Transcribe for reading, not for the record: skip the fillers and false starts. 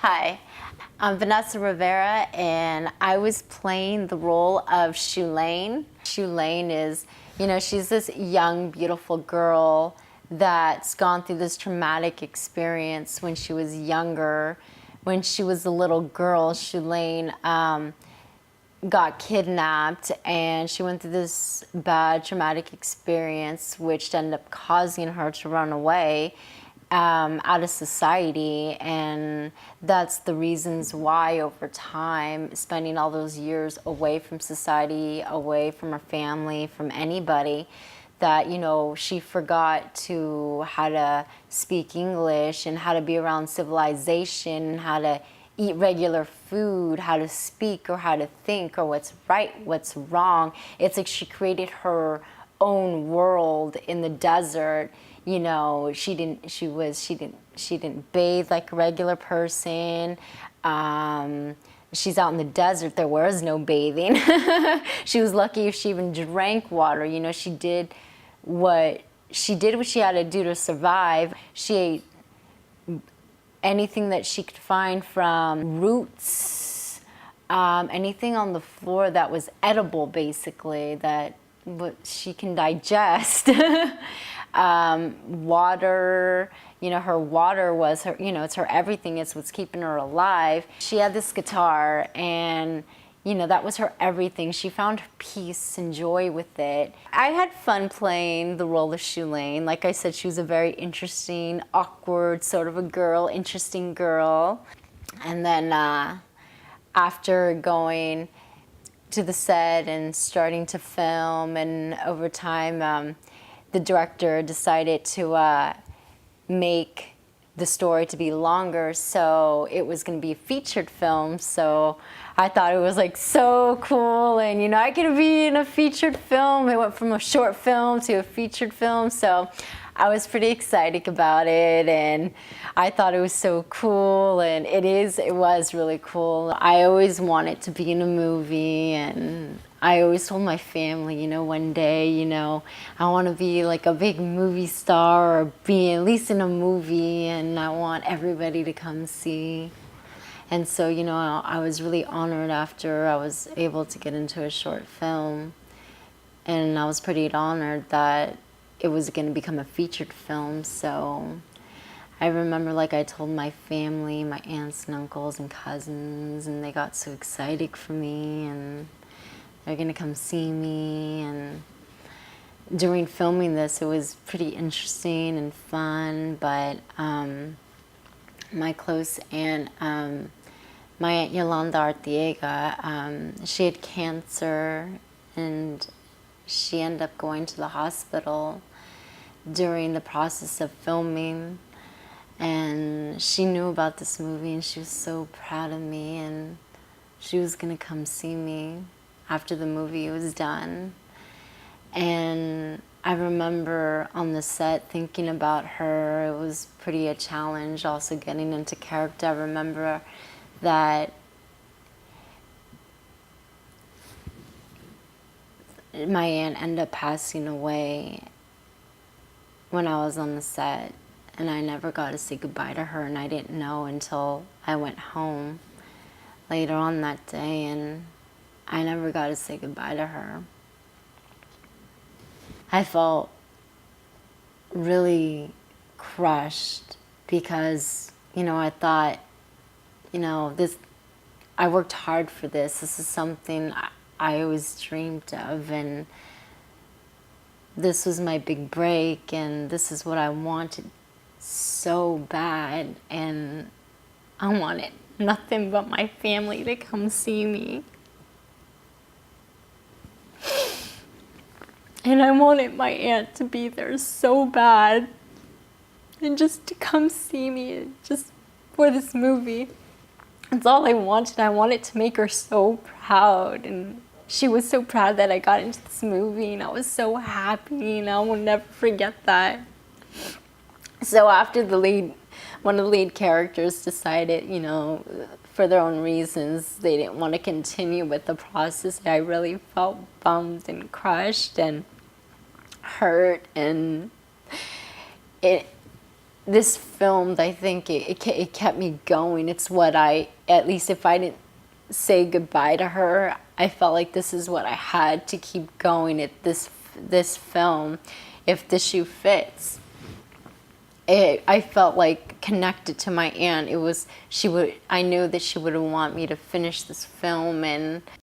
Hi, I'm Vanessa Rivera, and I was playing the role of Shuulane. Shuulane is, she's this young, beautiful girl that's gone through this traumatic experience when she was younger. When she was a little girl, Shuulane got kidnapped, and she went through this bad traumatic experience which ended up causing her to run away out of society. And that's the reasons why over time, spending all those years away from society, away from her family, from anybody, that she forgot how to speak English and how to be around civilization, how to eat regular food, how to speak or how to think, or what's right, what's wrong. It's like she created her own world in the desert. She didn't bathe like a regular person. She's out in the desert. There was no bathing. She was lucky if she even drank water. She did what she had to do to survive. She ate anything that she could find, from roots, anything on the floor that was edible, basically, that what she can digest. Water, her water was her, it's her everything. It's what's keeping her alive. She had this guitar, and that was her everything. She found peace and joy with it. I had fun playing the role of Shuulane. Like I said, she was a very interesting, awkward sort of a girl, interesting girl. And then after going to the set and starting to film, and over time, the director decided to make the story to be longer, so it was going to be a featured film. So I thought it was like so cool, and I could be in a featured film. It went from a short film to a featured film, so I was pretty excited about it, and I thought it was so cool, and it was really cool. I always wanted to be in a movie, and I always told my family, one day, I want to be like a big movie star, or be at least in a movie, and I want everybody to come see. And so, I was really honored after I was able to get into a short film, and I was pretty honored that it was going to become a featured film. So I remember, like, I told my family, my aunts and uncles and cousins, and they got so excited for me, and they're going to come see me. And during filming this, it was pretty interesting and fun, but my close aunt, my Aunt Yolanda Artiega, she had cancer, and she ended up going to the hospital during the process of filming. And she knew about this movie, and she was so proud of me, and she was going to come see me after the movie was done. And I remember on the set thinking about her. It was pretty a challenge also getting into character. I remember that my aunt ended up passing away when I was on the set, and I never got to say goodbye to her, and I didn't know until I went home later on that day, and I never got to say goodbye to her. I felt really crushed because, I thought, I worked hard for this. This is something I always dreamed of, and this was my big break, and this is what I wanted so bad, and I wanted nothing but my family to come see me. And I wanted my aunt to be there so bad, and just to come see me just for this movie. That's all I wanted. I wanted to make her so proud, and she was so proud that I got into this movie, and I was so happy, and I will never forget that. So after one of the lead characters decided, for their own reasons, they didn't want to continue with the process, I really felt bummed and crushed and hurt, and this film, I think it kept me going. It's what at least if I didn't say goodbye to her, I felt like this is what I had to keep going at this film. If the shoe fits, I felt like connected to my aunt. I knew that she would want me to finish this film, and